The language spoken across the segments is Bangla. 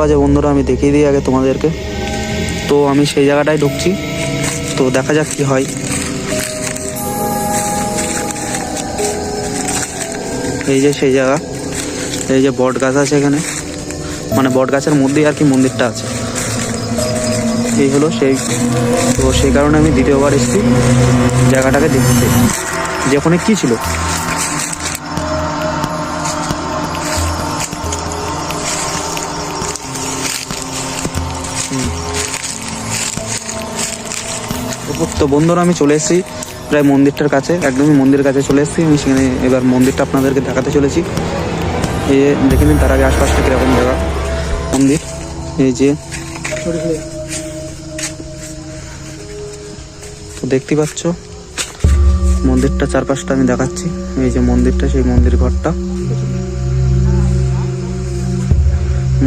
আজ বন্ধুরা আমি দেখিয়ে দিই আগে তোমাদেরকে। তো আমি সেই জায়গাটায় ঢুকছি, তো দেখা যাক কি হয়। এই যে সেই জায়গা, এই যে বট গাছ আছে এখানে, মানে বট গাছের মধ্যেই আর কি মন্দিরটা আছে। এই হলো সেই, তো সেই কারণে আমি দ্বিতীয়বার এসেছি জায়গাটাকে দেখতে যে ওখানে কী ছিল। তো বন্ধুরা আমি চলে এসেছি প্রায় মন্দিরটার কাছে, একদমই মন্দিরের কাছে চলে এসেছি আমি। সেখানে এবার মন্দিরটা আপনাদেরকে দেখাতে চলেছি। এই দেখে নিন তার আগে আশপাশটা কীরকম জায়গা মন্দির। এই যে তো দেখতে পাচ্ছ মন্দিরটা চারপাশটা আমি দেখাচ্ছি। এই যে মন্দিরটা, সেই মন্দির ঘরটা,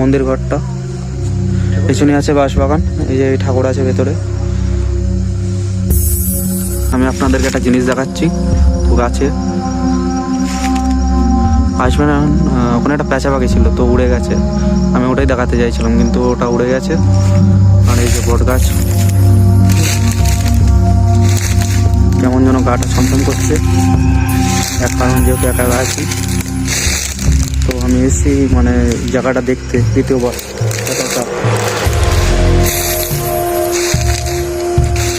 মন্দির ঘরটা পেছনে আছে বাঁশবাগান। এই যে ঠাকুর আছে ভেতরে। আমি আপনাদেরকে একটা জিনিস দেখাচ্ছি, তো গাছে আসবে না, ওখানে একটা পেঁচা পাখি ছিল তো উড়ে গেছে। আমি ওটাই দেখাতে চাইছিলাম কিন্তু ওটা উড়ে গেছে। আর এই যে বট গাছ, কেমন যেন গাটা ছমছম করছে, এক কারণ যেহেতু একা আছি। তো আমি এসেছি মানে জায়গাটা দেখতে দ্বিতীয়বার।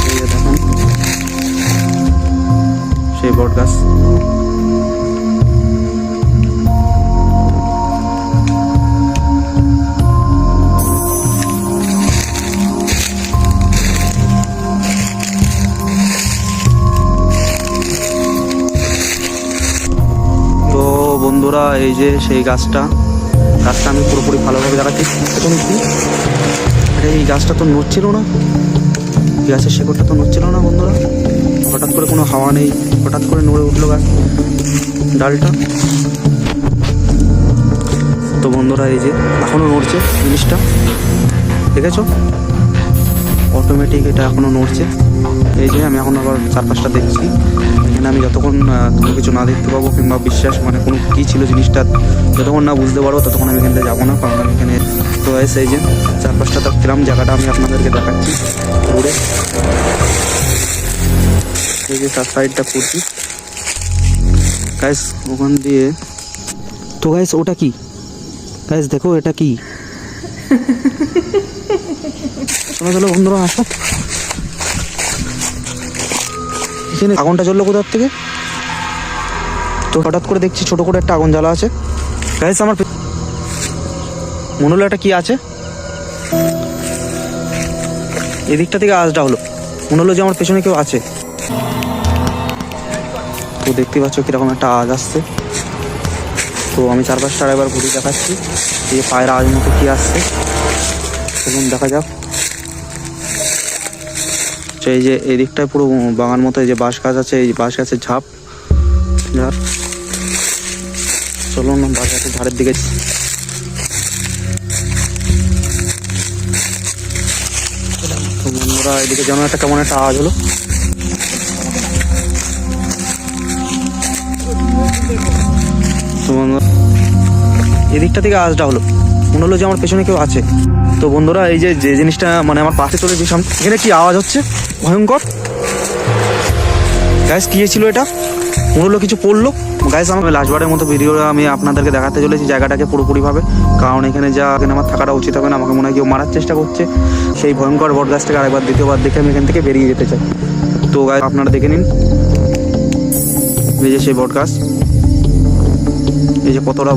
এই যে দেখুন সেই বট গাছ। বন্ধুরা এই যে সেই গাছটা আমি পুরোপুরি ভালোভাবে দেখাচ্ছি। এখন কি এই গাছটা তো নড়ছিল না, গাছের শেকড়টা তো নড়ছিল না বন্ধুরা। হঠাৎ করে কোনো হাওয়া নেই, হঠাৎ করে নড়ে উঠলো গাছ ডালটা। তো বন্ধুরা এই যে এখনো নড়ছে জিনিসটা, দেখেছো? অটোমেটিক এটা এখনো নড়ছে। এই যে আমি এখন আবার চারপাশটা দেখছি। এখানে আমি যতক্ষণ কোনো কিছু না দেখতে পাবো কিংবা বিশ্বাস মানে কোনো কী ছিল জিনিসটা যতক্ষণ না বুঝতে পারবো ততক্ষণ আমি এখান থেকে যাবো না, কারণ আমি এখানে তো এসে এই যে চারপাশটা দেখছিলাম, জায়গাটা আমি আপনাদেরকে দেখাচ্ছি ঘুরে। এই যে তার সাইডটা করছি গাইস ওখান দিয়ে। তো গাইস ওটা কি গাইস, দেখো এটা কি? চলো চলো বন্ধুরা আসো। এখানে আগুনটা জ্বললো কোথার থেকে? তো হঠাৎ করে দেখছি ছোট করে একটা আগুন জ্বালা আছে গাইস। আমার মনে হলো একটা কি আছে, এদিকটা থেকে আওয়াজটা হলো, মনে হলো যে আমার পেছনে কেউ আছে। তো দেখতে পাচ্ছ কিরকম একটা আওয়াজ আসছে। তো আমি চারপাশটা একবার ঘুরে দেখাচ্ছি এই পায়ের আওয়াজ মতো কি আসছে, এবং দেখা যাক। এই যে এই দিকটায় পুরো বাগান মতো এই যে বাঁশ গাছ আছে, এই বাঁশ গাছের ঝাড়। চলুন বাঁশ গাছের ঝাড়ের দিকে। তো বন্ধুরা এদিকে যেন একটা কেমন একটা আওয়াজ হলো। তো বন্ধুরা এদিকটা থেকে আওয়াজটা হলো, মনে হলো যে আমার পেছনে কেউ আছে। তো বন্ধুরা এই যে যে জিনিসটা মানে আমার পাশে চলে যে সামনে, এখানে কি আওয়াজ হচ্ছে ভয়ঙ্কর গাইস। কি ছিল এটা? মনে হলো কিছু পড়লো গাইস। আমি লাস্টবারের মতো ভিডিওটা আমি আপনাদেরকে দেখাতে চলেছি জায়গাটাকে পুরোপুরিভাবে, কারণ এখানে আমার থাকাটা উচিত হবে না। আমাকে মনে হয় কেউ মারার চেষ্টা করছে। সেই ভয়ঙ্কর বট গাছটাকে আরেকবার দ্বিতীয়বার দেখে আমি এখান থেকে বেরিয়ে যেতে চাই। তো গাইস আপনারা দেখে নিন এই যে সেই বট গাছ, এই যে কতটা